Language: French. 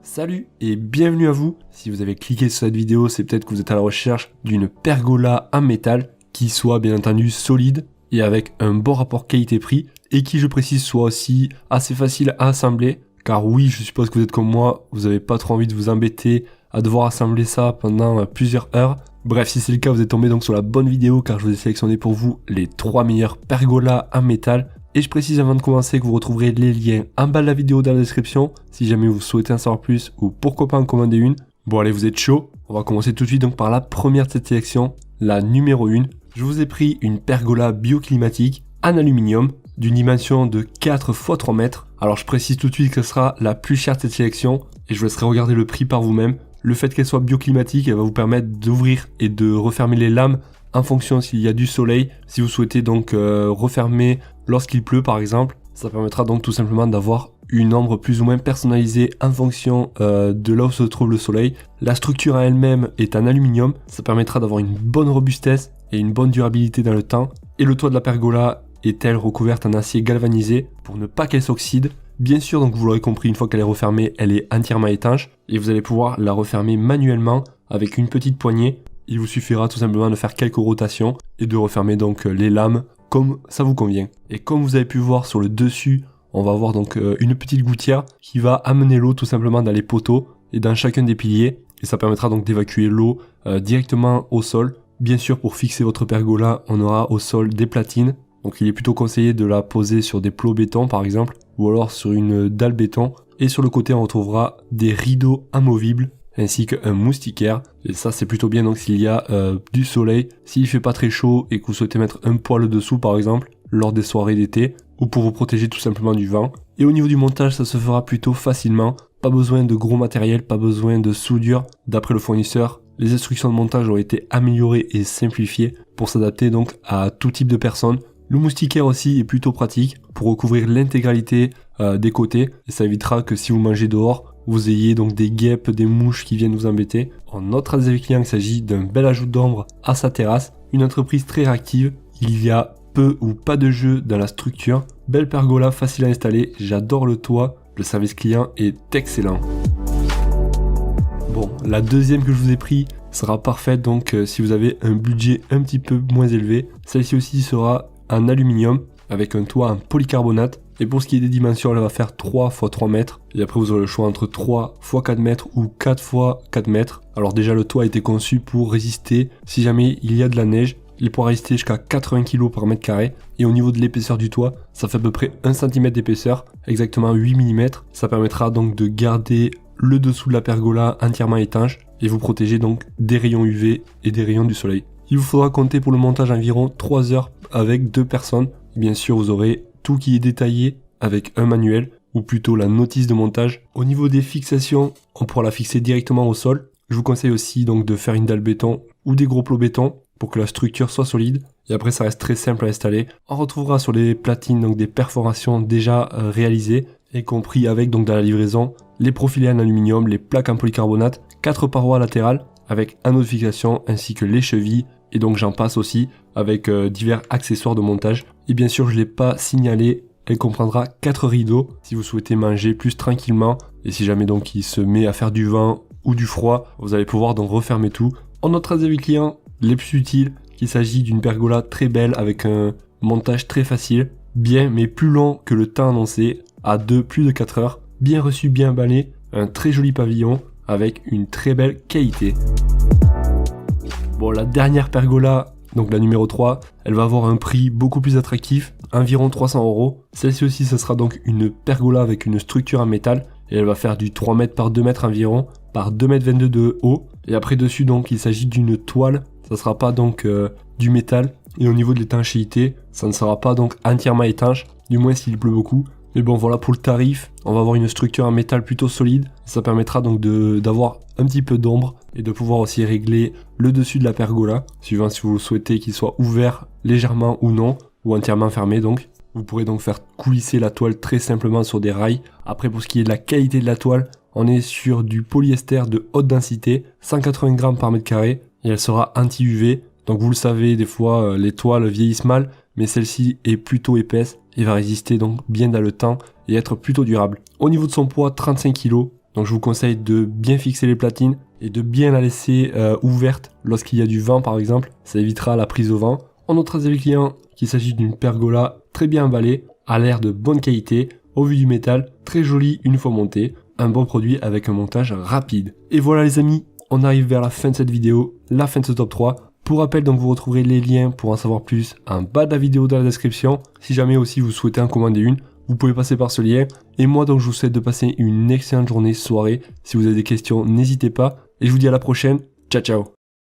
Salut et bienvenue à vous. Si vous avez cliqué sur cette vidéo, c'est peut-être que vous êtes à la recherche d'une pergola en métal qui soit bien entendu solide et avec un bon rapport qualité-prix et qui, je précise, soit aussi assez facile à assembler. Car oui, je suppose que vous êtes comme moi, vous n'avez pas trop envie de vous embêter à devoir assembler ça pendant plusieurs heures. Bref, si c'est le cas, vous êtes tombé donc sur la bonne vidéo car je vous ai sélectionné pour vous les 3 meilleures pergolas en métal. Et je précise avant de commencer que vous retrouverez les liens en bas de la vidéo dans la description si jamais vous souhaitez en savoir plus ou pourquoi pas en commander une. Bon allez, vous êtes chaud. On va commencer tout de suite donc par la première de cette sélection, la numéro 1. Je vous ai pris une pergola bioclimatique en aluminium d'une dimension de 4 x 3 mètres. Alors je précise tout de suite que ce sera la plus chère de cette sélection et je vous laisserai regarder le prix par vous-même. Le fait qu'elle soit bioclimatique, elle va vous permettre d'ouvrir et de refermer les lames en fonction s'il y a du soleil. Si vous souhaitez donc refermer lorsqu'il pleut par exemple, ça permettra donc tout simplement d'avoir une ombre plus ou moins personnalisée en fonction de là où se trouve le soleil. La structure en elle-même est en aluminium, ça permettra d'avoir une bonne robustesse et une bonne durabilité dans le temps. Et le toit de la pergola est-elle recouverte en acier galvanisé pour ne pas qu'elle s'oxyde. Bien sûr, donc vous l'aurez compris, une fois qu'elle est refermée, elle est entièrement étanche et vous allez pouvoir la refermer manuellement avec une petite poignée. Il vous suffira tout simplement de faire quelques rotations et de refermer donc les lames comme ça vous convient. Et comme vous avez pu voir sur le dessus, on va avoir donc une petite gouttière qui va amener l'eau tout simplement dans les poteaux et dans chacun des piliers. Et ça permettra donc d'évacuer l'eau directement au sol. Bien sûr, pour fixer votre pergola, on aura au sol des platines. Donc il est plutôt conseillé de la poser sur des plots béton par exemple, ou alors sur une dalle béton. Et sur le côté, on retrouvera des rideaux amovibles, ainsi qu'un moustiquaire. Et ça c'est plutôt bien donc s'il y a du soleil, s'il fait pas très chaud et que vous souhaitez mettre un poêle dessous par exemple, lors des soirées d'été, ou pour vous protéger tout simplement du vent. Et au niveau du montage, ça se fera plutôt facilement, pas besoin de gros matériel, pas besoin de soudure. D'après le fournisseur, les instructions de montage ont été améliorées et simplifiées pour s'adapter donc à tout type de personnes. Le moustiquaire aussi est plutôt pratique pour recouvrir l'intégralité des côtés, et ça évitera que si vous mangez dehors, vous ayez donc des guêpes, des mouches qui viennent vous embêter. On notera des avis clients qu'il s'agit d'un bel ajout d'ombre à sa terrasse, une entreprise très réactive, il y a peu ou pas de jeu dans la structure, belle pergola facile à installer, j'adore le toit, le service client est excellent. Bon, la deuxième que je vous ai pris sera parfaite donc si vous avez un budget un petit peu moins élevé, celle-ci aussi sera en aluminium avec un toit en polycarbonate. Et pour ce qui est des dimensions, elle va faire 3 x 3 mètres. Et après, vous aurez le choix entre 3 x 4 mètres ou 4 x 4 mètres. Alors déjà, le toit a été conçu pour résister si jamais il y a de la neige. Il pourra résister jusqu'à 80 kg par mètre carré. Et au niveau de l'épaisseur du toit, ça fait à peu près 1 cm d'épaisseur, exactement 8 mm. Ça permettra donc de garder le dessous de la pergola entièrement étanche et vous protéger donc des rayons UV et des rayons du soleil. Il vous faudra compter pour le montage environ 3 heures avec 2 personnes. Bien sûr, vous aurez tout qui est détaillé avec un manuel, ou plutôt la notice de montage. Au niveau des fixations, on pourra la fixer directement au sol. Je vous conseille aussi donc de faire une dalle béton ou des gros plots béton pour que la structure soit solide. Et après, ça reste très simple à installer. On retrouvera sur les platines donc des perforations déjà réalisées, y compris avec donc dans la livraison les profilés en aluminium, les plaques en polycarbonate, 4 parois latérales avec un autre fixation ainsi que les chevilles. Et donc j'en passe aussi avec divers accessoires de montage. Et bien sûr, je ne l'ai pas signalé, elle comprendra 4 rideaux si vous souhaitez manger plus tranquillement. Et si jamais donc il se met à faire du vent ou du froid, vous allez pouvoir donc refermer tout. On notera des avis clients les plus utiles qu'il s'agit d'une pergola très belle avec un montage très facile, bien mais plus long que le temps annoncé, à plus de 4 heures, bien reçu, bien emballé, un très joli pavillon avec une très belle qualité. Bon, la dernière pergola, donc la numéro 3, elle va avoir un prix beaucoup plus attractif, environ 300 €. Celle-ci aussi, ce sera donc une pergola avec une structure en métal, et elle va faire du 3 mètres par 2 mètres environ, par 2,22 m de haut. Et après dessus, donc, il s'agit d'une toile, ça sera pas donc du métal. Et au niveau de l'étanchéité, ça ne sera pas donc entièrement étanche, du moins s'il pleut beaucoup. Mais bon, voilà pour le tarif, on va avoir une structure en métal plutôt solide. Ça permettra donc d'avoir un petit peu d'ombre et de pouvoir aussi régler le dessus de la pergola, suivant si vous souhaitez qu'il soit ouvert légèrement ou non, ou entièrement fermé donc. Vous pourrez donc faire coulisser la toile très simplement sur des rails. Après, pour ce qui est de la qualité de la toile, on est sur du polyester de haute densité, 180 g par mètre carré, et elle sera anti-UV. Donc vous le savez, des fois les toiles vieillissent mal, mais celle-ci est plutôt épaisse et va résister donc bien dans le temps et être plutôt durable. Au niveau de son poids, 35 kg, Donc je vous conseille de bien fixer les platines et de bien la laisser ouverte lorsqu'il y a du vent par exemple, ça évitera la prise au vent. On notera avec les clients qu'il s'agit d'une pergola très bien emballée, à l'air de bonne qualité, au vu du métal, très jolie une fois montée, un bon produit avec un montage rapide. Et voilà les amis, on arrive vers la fin de cette vidéo, la fin de ce top 3. Pour rappel, donc vous retrouverez les liens pour en savoir plus en bas de la vidéo dans la description. Si jamais aussi vous souhaitez en commander une, vous pouvez passer par ce lien. Et moi donc je vous souhaite de passer une excellente journée, soirée. Si vous avez des questions, n'hésitez pas. Et je vous dis à la prochaine. Ciao ciao.